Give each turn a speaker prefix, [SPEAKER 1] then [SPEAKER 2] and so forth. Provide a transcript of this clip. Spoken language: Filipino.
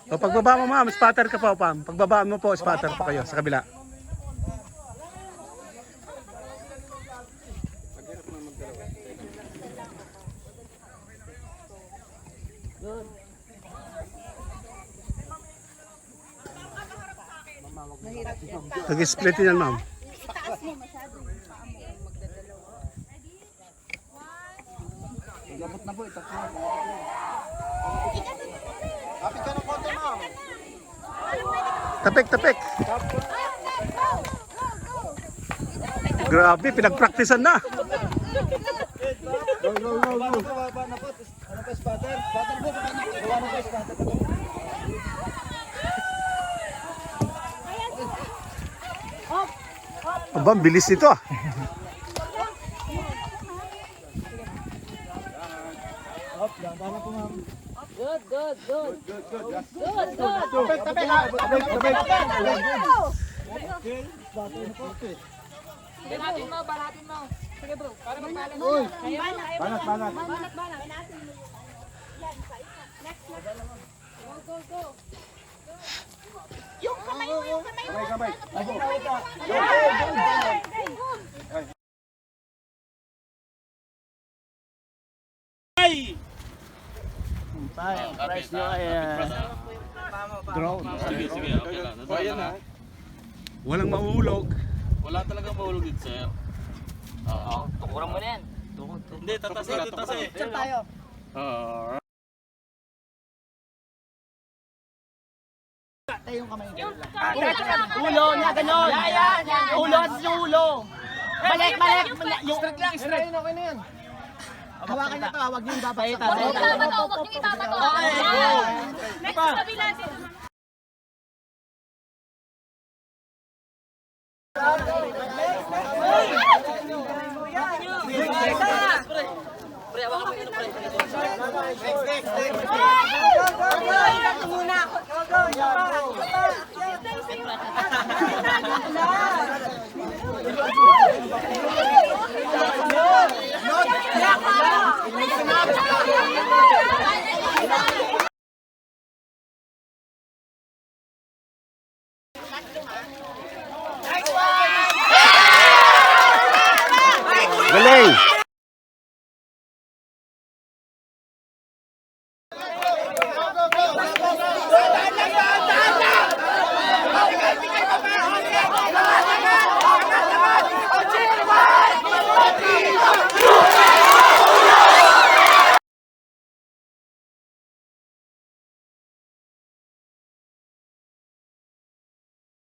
[SPEAKER 1] O pagbaba mo ma'am, spatter ka pa o pam. Pagbabaan mo po, spatter pa kayo sa kabila. Nag-split yan ma'am.
[SPEAKER 2] Itaas mo masyado yung paa mo magdadalawa.
[SPEAKER 3] Labot na po, itatlo na po. Kapit ka ng konti, ma'am.
[SPEAKER 1] Tapik, tapik. Grabe, pinagpraktisan na.
[SPEAKER 3] Go, go, go, go. Baba na po. Ano pa, spatter? Spatter po. Gawa na po, spatter.
[SPEAKER 1] Aba, ang bilis nito ah.
[SPEAKER 3] Hop, dahan na po, ma'am.
[SPEAKER 2] Good, good, good.
[SPEAKER 3] Good, good.
[SPEAKER 2] Good, good.
[SPEAKER 3] Tapik, tapik, ha. Tapik, tapik. Okay, spatter na po. Okay.
[SPEAKER 2] Banatin mo, banatin mo. Sige bro, para magbalan.
[SPEAKER 3] Uy.
[SPEAKER 2] Banat,
[SPEAKER 3] Banat, banat.
[SPEAKER 2] banat, banat. Banatin mo. Yan, next, next. Go, go, go. Yung kamay mo, yung kamay mo.
[SPEAKER 3] Kamay, kamay. Abo.
[SPEAKER 4] Price nyo ay drone.
[SPEAKER 5] Sige, sige, okay lang.
[SPEAKER 3] Ayan na.
[SPEAKER 1] Walang maulog.
[SPEAKER 5] Wala talagang mahulog dito, sir. Oo.
[SPEAKER 4] Tukuran mo na yan.
[SPEAKER 5] Hindi, tatasi, tatasi.
[SPEAKER 2] Saan tayo?
[SPEAKER 5] Oo.
[SPEAKER 4] Ulo niya, ganon. Ulo, yung ulo. Balik, balik. Straight lang, straight.
[SPEAKER 3] Okay na yan. Hawakan niyo to, huwag niyo ibabagsak.
[SPEAKER 2] Huwag niyo ibabato, huwag niyo ibabato. Next, kabila dito.
[SPEAKER 1] Galing!